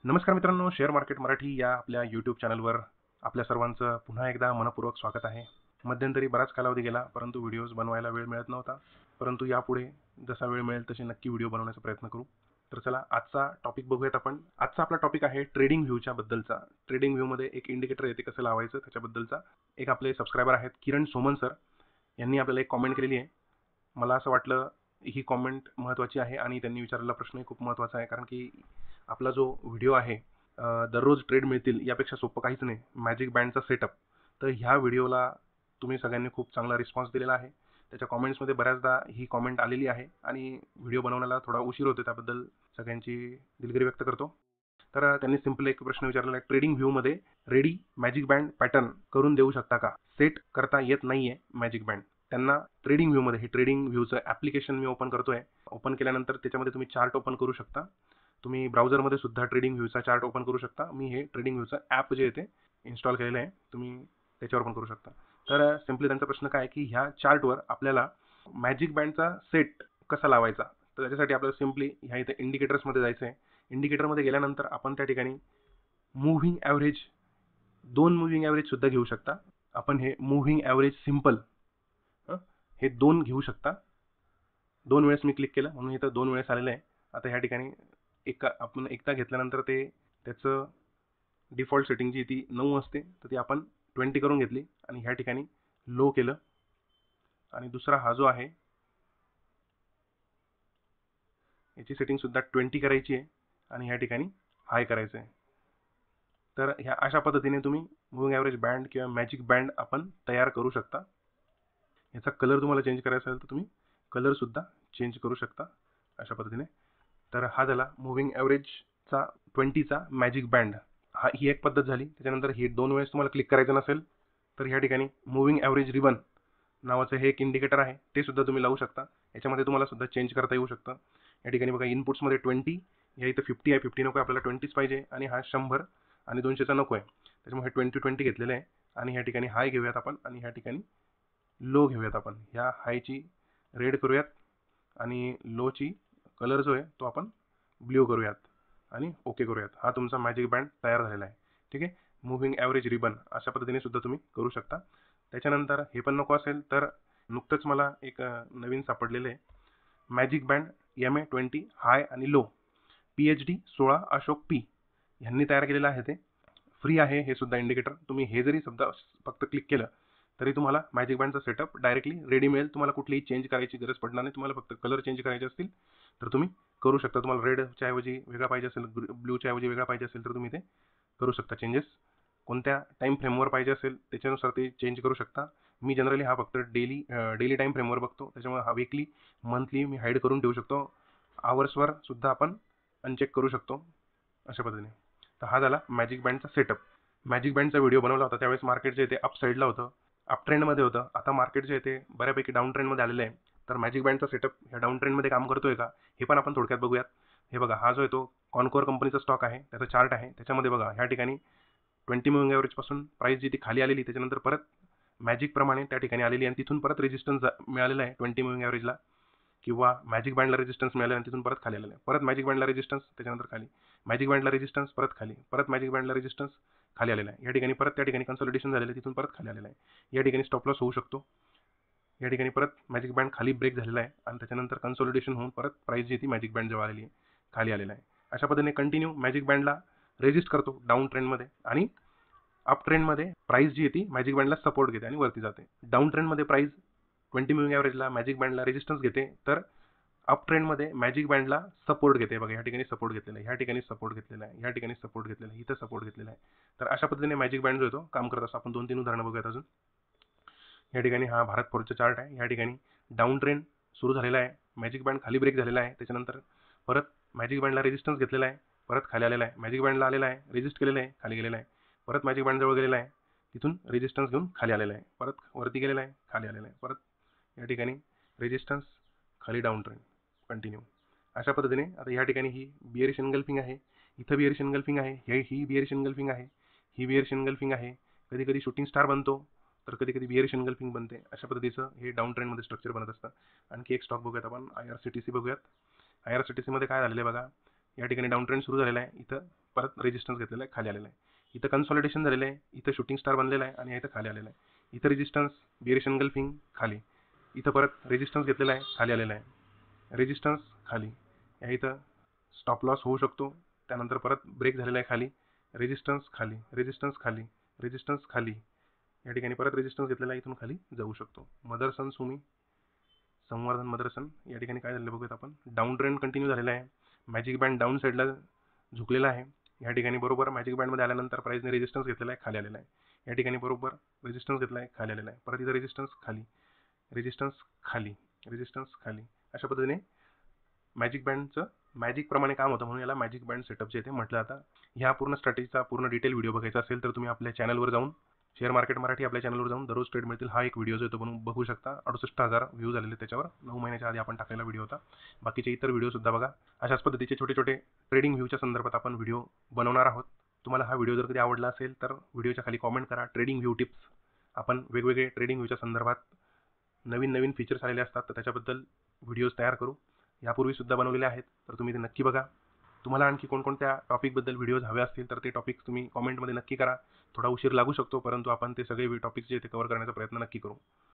नमस्कार मित्रांनो, share market Marathi या आपल्या यूट्यूब चॅनलवर आपल्या सर्वांचं पुन्हा एकदा मनपूर्वक स्वागत आहे. मध्यंतरी बराच कालावधी गेला, परंतु व्हिडिओज बनवायला वेळ मिळत नव्हता. परंतु यापुढे जसा वेळ मिळेल तसे नक्की व्हिडिओ बनवण्याचा प्रयत्न करू. तर चला आजचा टॉपिक बघूयात आपण. आजचा आपला टॉपिक आहे ट्रेडिंग व्ह्यूच्या बद्दलचा. ट्रेडिंग व्ह्यूमध्ये एक इंडिकेटर येते कसं लावायचं त्याच्याबद्दलचा. एक आपले सबस्क्रायबर आहेत किरण सोमन सर, यांनी आपल्याला एक कॉमेंट केलेली आहे. मला असं वाटलं ही कॉमेंट महत्त्वाची आहे आणि त्यांनी विचारलेला प्रश्नही खूप महत्त्वाचा आहे, कारण की आपला जो व्हिडिओ आहे दररोज ट्रेड मिळतील यापेक्षा सोपं काहीच नाही, मॅजिक बँडचा सेटअप. तर ह्या व्हिडिओला तुम्ही सगळ्यांनी खूप चांगला रिस्पॉन्स दिलेला आहे. त्याच्या कॉमेंट्समध्ये बऱ्याचदा ही कॉमेंट आलेली आहे आणि व्हिडिओ बनवण्याला थोडा उशीर होतो, त्याबद्दल सगळ्यांची दिलगिरी व्यक्त करतो. तर त्यांनी सिम्पल एक प्रश्न विचारलेला आहे, ट्रेडिंग व्ह्यूमध्ये रेडी मॅजिक बँड पॅटर्न करून देऊ शकता का? सेट करता येत नाही आहे मॅजिक बँड. त्यांना ट्रेडिंग व्ह्यूमध्ये, हे ट्रेडिंग व्ह्यूचं ॲप्लिकेशन मी ओपन करतोय. ओपन केल्यानंतर त्याच्यामध्ये तुम्ही चार्ट ओपन करू शकता. तुम्ही ब्राउझरमध्ये सुद्धा ट्रेडिंग व्ह्यूचा चार्ट ओपन करू शकता. मी हे ट्रेडिंग व्ह्यूचं ॲप जे आहे ते इन्स्टॉल केलेलं आहे, तुम्ही त्याच्यावर पण करू शकता. तर सिम्पली त्यांचा प्रश्न काय आहे की ह्या चार्टवर आपल्याला मॅजिक बँडचा सेट कसा लावायचा. तर त्याच्यासाठी आपल्याला सिम्पली ह्या इथे इंडिकेटर्समध्ये जायचं आहे. इंडिकेटरमध्ये गेल्यानंतर आपण त्या ठिकाणी मूव्हिंग ॲव्हरेज, 2 मूव्हिंग ॲव्हरेज सुद्धा घेऊ शकता. आपण हे मूव्हिंग ॲव्हरेज सिम्पल हे 2 घेऊ शकता. 2 वेळेस मी क्लिक केलं म्हणून इथं 2 वेळेस आलेलं आहे. आता ह्या ठिकाणी आपण एकदा घेतल्यानंतर ते त्याचं डिफॉल्ट सेटिंग जी ती 9 असते, तर ती आपण 20 करून घेतली आणि ह्या ठिकाणी लो केलं. आणि दुसरा हा जो आहे याची सेटिंग सुद्धा 20 करायची आहे आणि ह्या ठिकाणी हाय करायचं आहे. तर ह्या अशा पद्धतीने तुम्ही मूव्हिंग ॲव्हरेज बँड किंवा मॅजिक बँड आपण तयार करू शकता. याचा कलर तुम्हाला चेंज करायचा असेल तर तुम्ही कलर सुद्धा चेंज करू शकता अशा पद्धतीने. तर हा झाला मूव्हिंग ॲव्हरेजचा 20चा मॅजिक बँड. ही एक पद्धत झाली. त्याच्यानंतर ही 2 वेळेस तुम्हाला क्लिक करायचं नसेल तर ह्या ठिकाणी मूव्हिंग ॲव्हरेज रिबन नावाचं हे एक इंडिकेटर आहे, ते सुद्धा तुम्ही लावू शकता. याच्यामध्ये तुम्हाला सुद्धा चेंज करता येऊ शकतं. या ठिकाणी बघा इनपुट्समध्ये 20, या इथं 50 आहे. 50 नको आहे आपल्याला, 20च पाहिजे आणि हा 100 आणि 200चा नको आहे. त्याच्यामुळे हे 20-20 घेतलेलं आहे आणि ह्या ठिकाणी हाय घेऊयात आपण आणि ह्या ठिकाणी लो घेऊयात आपण. ह्या हायची रेड करूयात आणि लोची कलर जो आहे तो आपण ब्ल्यू करूयात आणि ओके करूयात. हा तुमचा मॅजिक बँड तयार झालेला आहे. ठीक आहे. मूव्हिंग ॲव्हरेज रिबन अशा पद्धतीने सुद्धा तुम्ही करू शकता. त्याच्यानंतर हे पण नको असेल तर नुकतंच मला एक नवीन सापडलेलं आहे, मॅजिक बँड MA20 हाय आणि लो, PhD 16 अशोक P ह्यांनी तयार केलेलं आहे. ते फ्री आहे हे सुद्धा इंडिकेटर. तुम्ही हे जरी सुद्धा फक्त क्लिक केलं तरी तुम्हाला मॅजिक बँडचा सेटअप डायरेक्टली रेडी मिळेल. तुम्हाला कुठलीही चेंज करायची गरज पडणार नाही. तुम्हाला फक्त कलर चेंज करायचे असतील तर तुम्ही करू शकता. तुम्हाला रेडच्या ऐवजी वेगळा पाहिजे असेल, ब्ल्यूच्या ऐवजी वेगळा पाहिजे असेल तर तुम्ही ते करू शकता चेंजेस. कोणत्या टाईम फ्रेमवर पाहिजे असेल त्याच्यानुसार ते चेंज करू शकता. मी जनरली हा फक्त डेली टाईम फ्रेमवर बघतो, त्याच्यामुळे हा वीकली, मंथली मी हाईड करून ठेवू शकतो. आवर्सवर सुद्धा आपण अनचेक करू शकतो अशा पद्धतीने. तर हा झाला मॅजिक बँडचा सेटअप. मॅजिक बँडचा व्हिडिओ बनवला होता त्यावेळेस मार्केट जे आहे ते अप साईडला होतं, अप ट्रेंडमध्ये होतं. आता मार्केट जे आहे ते बऱ्यापैकी डाऊन ट्रेंडमध्ये आलेलं आहे. तर मॅजिक बँडचा सेटअप ह्या डाऊन ट्रेंडमध्ये काम करतोय का हे पण आपण थोडक्यात बघूयात. हे बघा, हा जो आहे तो कॉन्कोर कंपनीचा स्टॉक आहे, त्याचा चार्ट आहे. त्याच्यामध्ये बघा ह्या ठिकाणी 20 मूव्हिंग ॲव्हरेजपासून प्राईस जी ती खाली आलेली, त्याच्यानंतर परत मॅजिक प्रमाणे त्या ठिकाणी आलेली आणि तिथून परत रेजिस्टन्स मिळालेला आहे 20 मूव्हिंग ॲव्हरेजला, किंवा मॅजिक बँडला रेजिस्टन्स मिळाला आणि तिथून परत खाली आलेलं आहे. परत मॅजिक बँडला रेजिस्टन्स, त्याच्यानंतर खाली, मॅजिक बँडला रेजिस्टन्स, परत खाली, परत मॅजिक बँडला रेजिस्टन्स, खाली आलेला आहे. या ठिकाणी परत त्या ठिकाणी कन्सॉलिडेशन झालेलं आहे, तिथून परत खाली आलेलं आहे. या ठिकाणी स्टॉप लॉस होऊ शकतो. या ठिकाणी परत मॅजिक बँड खाली ब्रेक झालेला आहे आणि त्याच्यानंतर कन्सॉलिडेशन होऊन परत प्राईस जी ती मॅजिक बँड जवळ आलेली आहे, खाली आलेला आहे. अशा पद्धतीने कंटिन्यू मॅजिक बँडला रेजिस्ट करतो डाऊन ट्रेंडमध्ये आणि अप ट्रेंडमध्ये प्राईस जी आहे ती मॅजिक बँडला सपोर्ट घेते आणि वरती जाते. डाऊन ट्रेंडमध्ये प्राईस 20 मूव्हिंग ॲव्हरेजला मॅजिक बँडला रेजिस्टन्स घेते, तर अप ट्रेंडमध्ये मॅजिक बँडला सपोर्ट घेते. बघा या ठिकाणी सपोर्ट घेतलेला आहे, ह्या ठिकाणी सपोर्ट घेतलेला आहे, ह्या ठिकाणी सपोर्ट घेतलेला आहे, इथं सपोर्ट घेतलेला आहे. तर अशा पद्धतीने मॅजिक बँड जो आहे तो काम करत असतो. आपण 2-3 उदाहरणं बघूयात अजून. या ठिकाणी हा भारत फोर्जचा चार्ट आहे. या ठिकाणी डाऊन ट्रेंड सुरू झालेला आहे, मॅजिक बँड खाली ब्रेक झालेला आहे, त्याच्यानंतर परत मॅजिक बँडला रेजिस्टन्स घेतलेला आहे, परत खाली आलेला आहे, मॅजिक बँडला आलेला आहे, रेजिस्ट केलेला आहे, खाली गेलेला आहे, परत मॅजिक बँड जवळ गेलेला आहे, तिथून रेजिस्टन्स घेऊन खाली आलेला आहे, परत वरती गेलेला आहे, खाली आलेला आहे, परत या ठिकाणी रेजिस्टन्स, खाली डाऊन ट्रेंड कंटिन्यू. अशा पद्धतीने आता या ठिकाणी ही बिअरिश एनगल्फिंग आहे, इथं बिअरिश एनगल्फिंग आहे, ही बिअरिश एनगल्फिंग आहे, ही बिअरिश एनगल्फिंग आहे. कधी कधी शूटिंग स्टार बनतो तर कधी कधी बिअरिश एनगल्फिंग बनते. अशा पद्धतीचं हे डाऊन ट्रेंडमध्ये स्ट्रक्चर बनत असतं. आणखी एक स्टॉक बघूयात आपण, IRCTC बघूयात. IRCTC मध्ये काय झालेलं आहे बघा, या ठिकाणी डाऊन ट्रेंड सुरू झालेला आहे, इथं परत रेजिस्टन्स घेतलेला आहे, खाली आलेला आहे. इथं कन्सॉलिडेशन झालेलं आहे, इथं शूटिंग स्टार बनलेला आहे आणि इथं खाली आलेला आहे. इथं रेजिस्टन्स, बिअरिश एनगल्फिंग खाली, इथं परत रेजिस्टन्स घेतलेला आहे, खाली आलेला आहे. रेजिस्टन्स खाली, या इथं स्टॉप लॉस होऊ शकतो. त्यानंतर परत ब्रेक झालेला आहे खाली, रेजिस्टन्स खाली, रेजिस्टन्स खाली, रेजिस्टन्स खाली. या ठिकाणी परत रेजिस्टन्स घेतलेला आहे, इथून खाली जाऊ शकतो. मदरसन सुमी, संवर्धन मदरसन, या ठिकाणी काय झालं बघूयात आपण. डाऊन ट्रेंड कंटिन्यू झालेला आहे. मॅजिक बँड डाऊन साईडला झुकलेला आहे. या ठिकाणी बरोबर मॅजिक बँडमध्ये आल्यानंतर प्राइसने रेजिस्टन्स घेतलेला आहे, खाली आलेला आहे. या ठिकाणी बरोबर रेजिस्टन्स घेतला आहे, खाली आलेला आहे. परत इथं रेजिस्टन्स खाली, रेजिस्टन्स खाली, रेजिस्टन्स खाली. अशा पद्धतीने मॅजिक बँडचं मॅजिक प्रमाणे काम होतं, म्हणून याला मॅजिक बँड सेटअप जे ते म्हटलं जातं. ह्या पूर्ण स्ट्रॅटेजीचा पूर्ण डिटेल व्हिडिओ बघायचा असेल तर तुम्ही आपल्या चॅनलवर जाऊन, शेअर मार्केट मराठी आपल्या चॅनलवर जाऊन दररोज ट्रेड मिळतील हा एक व्हिडिओ जो तो बनवून बघू शकता. 68,000 व्ह्यू झालेले त्याच्यावर. 9 महिन्याच्या आधी आपण टाकलेला व्हिडिओ होता. बाकीचे इतर व्हिडिओसुद्धा बघा. अशाच पद्धतीचे छोटे छोटे ट्रेडिंग व्ह्यूच्या संदर्भात आपण व्हिडिओ बनवणार आहोत. तुम्हाला हा व्हिडिओ जर कधी आवडला असेल तर व्हिडिओच्या खाली कॉमेंट करा. ट्रेडिंग व्ह्यू टिप्स, आपण वेगवेगळे ट्रेडिंग व्ह्यूच्या संदर्भात नवीन नवीन फीचर्स आलेले असतात तर त्याच्याबद्दल व्हिडिओज तयार करू. यापूर्वीसुद्धा बनवलेले आहेत, तर तुम्ही ते नक्की बघा. तुम्हाला आणखी कोणकोणत्या टॉपिकबद्दल व्हिडिओज हवे असतील तर ते टॉपिक्स तुम्ही कॉमेंटमध्ये नक्की करा. थोडा उशीर लागू शकतो, परंतु आपण ते सगळे टॉपिक्स जे ते कव्हर करण्याचा प्रयत्न नक्की करू.